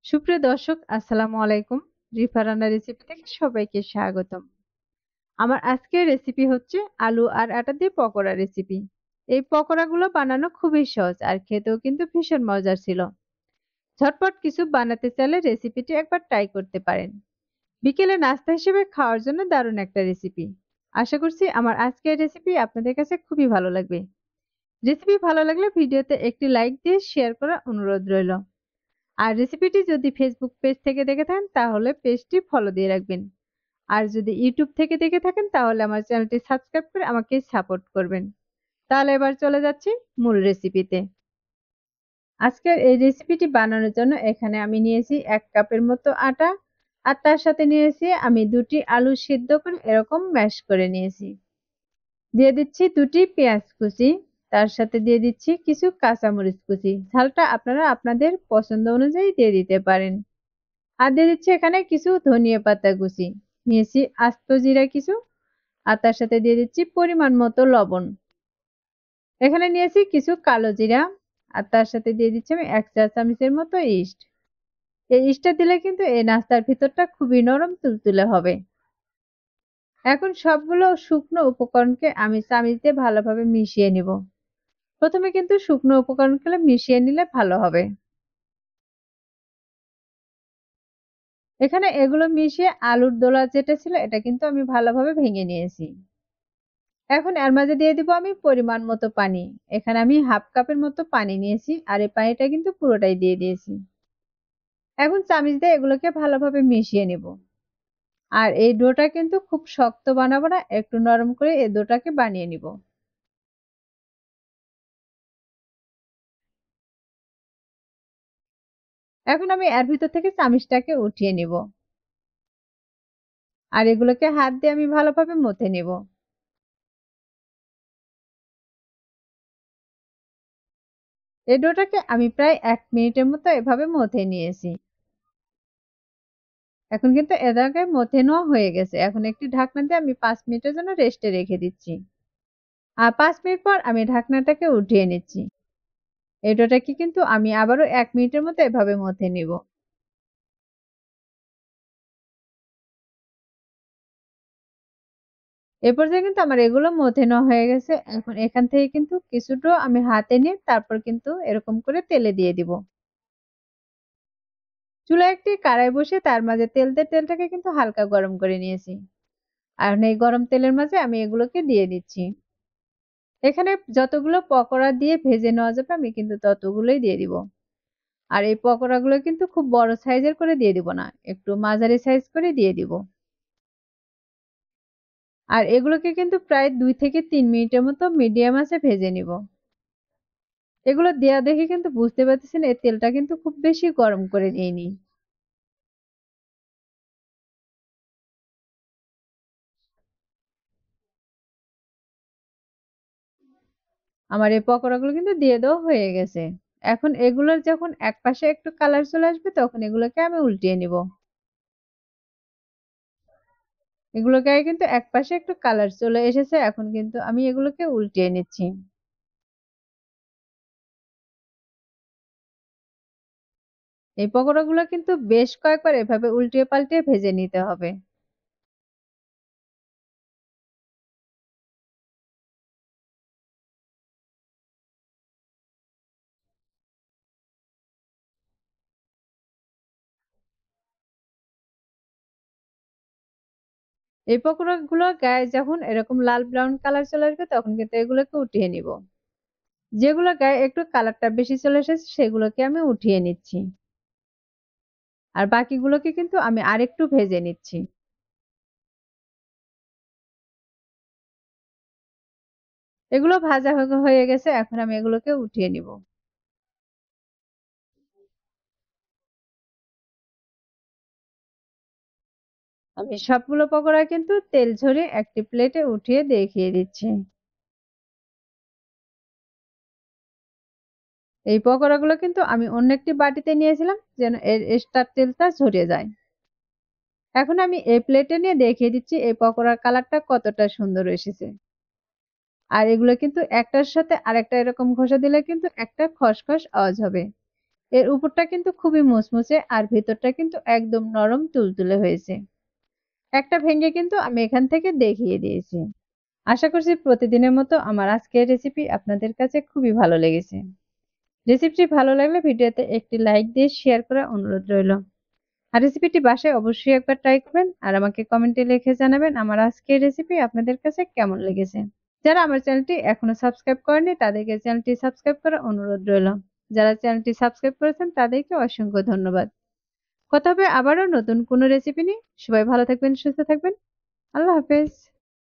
সুপ্রিয় দর্শক, আসসালামু আলাইকুম। রিফা রান্না রেসিপি থেকে সবাইকে স্বাগতম। আমার আজকের রেসিপি হচ্ছে আলু আর আটা দিয়ে পকোড়া রেসিপি। এই পকোড়াগুলো বানানো খুবই সহজ আর খেতেও কিন্তু ভীষণ মজার ছিল। ঝটপট কিছু বানাতে চাইলে রেসিপিটি একবার ট্রাই করতে পারেন। বিকেলে নাস্তা হিসেবে খাওয়ার জন্য দারুণ একটা রেসিপি। আশা করছি আমার আজকের রেসিপি আপনাদের কাছে খুবই ভালো লাগবে। রেসিপি ভালো লাগলে ভিডিওতে একটি লাইক দিয়ে শেয়ার করার অনুরোধ রইল। আর রেসিপিটি যদি ফেসবুক পেজ থেকে দেখে থাকেন তাহলে পেজটি ফলো দিয়ে রাখবেন। আর যদি ইউটিউব থেকে দেখে থাকেন তাহলে আমার চ্যানেলটি সাবস্ক্রাইব করে আমাকে সাপোর্ট করবেন। তাহলে এবার চলে যাচ্ছি মূল রেসিপিতে। আজকের এই রেসিপিটি বানানোর জন্য এখানে আমি নিয়েছি ১ কাপের মতো আটা আর তার সাথে নিয়েছি আমি ২টি আলু সিদ্ধ করে এরকম ম্যাশ করে নিয়েছি। দিয়ে দিচ্ছি ২টি পেঁয়াজ কুচি, তার সাথে দিয়ে দিচ্ছি কিছু কাঁচামরিচ কুচি। ঝালটা আপনারা আপনাদের পছন্দ অনুযায়ী দিয়ে দিতে পারেন। আর দিয়ে দিচ্ছি এখানে কিছু ধনিয়া পাতা কুচি। নিয়েছি আস্ত জিরা কিছু আর তার সাথে দিয়ে দিচ্ছি পরিমাণ মতো লবণ। এখানে নিয়েছি কিছু কালো জিরা আর তার সাথে দিয়ে দিচ্ছি আমি ১ চা চামচের মতো ইস্ট। এই ইস্টটা দিলে কিন্তু এই নাস্তার ভিতরটা খুবই নরম তুলতুলে হবে। এখন সবগুলো শুকনো উপকরণকে আমি চামিচ দিয়ে ভালোভাবে মিশিয়ে নিব। প্রথমে কিন্তু শুকনো উপকরণগুলো মিশিয়ে নিলে ভালো হবে। এখানে এগুলো মিশিয়ে আলুর দোলা যেটা ছিল এটা কিন্তু আমি ভালোভাবে ভেঙে নিয়েছি। এখন এর মাঝে দিয়ে দিব আমি পরিমাণ মতো পানি। এখানে আমি হাফ কাপের মতো পানি নিয়েছি আর এই পানিটা কিন্তু পুরোটাই দিয়ে দিয়েছি। এখন চামিচ দিয়ে এগুলোকে ভালোভাবে মিশিয়ে নিব। আর এই ডোটা কিন্তু খুব শক্ত বানাবো না, একটু নরম করে এই ডোটাকে বানিয়ে নিব। এখন আমি এর ভিতর থেকে চামিচটাকে উঠিয়ে নিব। আর এগুলোকে হাত দিয়ে আমি ভালোভাবে মথে নিব। এই ডোটাকে আমি প্রায় ১ মিনিটের মতো এভাবে মথে নিয়েছি। এখন কিন্তু এটাকে মথে নেওয়া হয়ে গেছে। এখন একটি ঢাকনা দিয়ে আমি ৫ মিনিটের জন্য রেস্টে রেখে দিচ্ছি। আর ৫ মিনিট পর আমি ঢাকনাটাকে উঠিয়ে নিচ্ছি। এই ডোটাকে কিন্তু আমি আবারও ১ মিনিটের মতো এভাবে মথে নিব। এ পর্যায়ে কিন্তু আমার এগুলো মথে নেওয়া হয়ে গেছে। এখন এখান থেকে কিন্তু কিছুটা আমি হাতে নিয়ে তারপর কিন্তু এরকম করে তেলে দিয়ে দিব। চুলায় একটি কড়াই বসিয়ে তার মাঝে তেল দিয়ে তেলটাকে কিন্তু হালকা গরম করে নিয়েছি। আর এই গরম তেলের মাঝে আমি এগুলোকে দিয়ে দিচ্ছি। এখানে যতগুলো পকোড়া দিয়ে ভেজে নেওয়া যাবে আমি কিন্তু ততগুলোই দিয়ে দিব। আর এই পকোড়াগুলো কিন্তু খুব বড় সাইজের করে দিয়ে দিব না, একটু মাঝারি সাইজ করে দিয়ে দিব। আর এগুলোকে কিন্তু প্রায় ২ থেকে ৩ মিনিটের মতো মিডিয়াম আঁচে ভেজে নিব। এগুলো দেয়া দেখে কিন্তু বুঝতে পারতেছেন এই তেলটা কিন্তু খুব বেশি গরম করে নিইনি। আমার এই পকোড়াগুলো কিন্তু দিয়ে দেওয়া হয়ে গেছে। এখন এগুলোর যখন একপাশে একটু কালার চলে আসবে তখন এগুলোকে আমি উল্টিয়ে নিব। এগুলোকে কিন্তু একপাশে একটু কালার চলে এসেছে, এখন কিন্তু আমি এগুলোকে উল্টিয়ে নিচ্ছি। এই পকোড়াগুলো কিন্তু বেশ কয়েকবার এভাবে উল্টিয়ে পাল্টিয়ে ভেজে নিতে হবে। এই পকোড়াগুলোর গায়ে যখন এরকম লাল ব্রাউন কালার চলে আসবে তখন কিন্তু এগুলোকে উঠিয়ে নিব। যেগুলো গায়ে একটু কালারটা বেশি চলে এসেছে সেগুলোকে আমি উঠিয়ে নিচ্ছি। আর বাকিগুলোকে কিন্তু আমি আরেকটু ভেজে নিচ্ছি। এগুলো ভাজা হয়ে গেছে, এখন আমি এগুলোকে উঠিয়ে নিব। আমি সবগুলো পকোড়া কিন্তু তেল ঝরিয়ে একটি প্লেটে উঠিয়ে দেখিয়ে দিচ্ছি। এই পকোড়াগুলো কিন্তু আমি অন্য একটি বাটিতে নিয়েছিলাম যেন এর এক্সট্রা তেলটা ঝরে যায়। এখন আমি এই প্লেটে নিয়ে দেখিয়ে দিচ্ছি এই পকোড়ার কালারটা কতটা সুন্দর এসেছে। আর এগুলো কিন্তু একটার সাথে আরেকটা এরকম ঘষা দিলে কিন্তু একটা খসখস আওয়াজ হবে। এর উপরটা কিন্তু খুবই মুচমুচে আর ভেতরটা কিন্তু একদম নরম তুলতুলে হয়েছে। একটা ভেঙে কিন্তু আমি এখান থেকে দেখিয়ে দিয়েছি। আশা করছি প্রতিদিনের মতো আমার আজকের রেসিপি আপনাদের কাছে খুবই ভালো লেগেছে। রেসিপিটি ভালো লাগলে ভিডিওতে একটি লাইক দিয়ে শেয়ার করার অনুরোধ রইল। আর রেসিপিটি বাসায় অবশ্যই একবার ট্রাই করবেন আর আমাকে কমেন্টে লিখে জানাবেন আমার আজকের রেসিপি আপনাদের কাছে কেমন লেগেছে। যারা আমার চ্যানেলটি এখনো সাবস্ক্রাইব করেনি তাদেরকে চ্যানেলটি সাবস্ক্রাইব করার অনুরোধ রইল। যারা চ্যানেলটি সাবস্ক্রাইব করেছেন তাদেরকে অসংখ্য ধন্যবাদ। কথা হবে আবারও নতুন কোনো রেসিপি নিয়ে। সবাই ভালো থাকবেন, সুস্থ থাকবেন। আল্লাহ হাফেজ।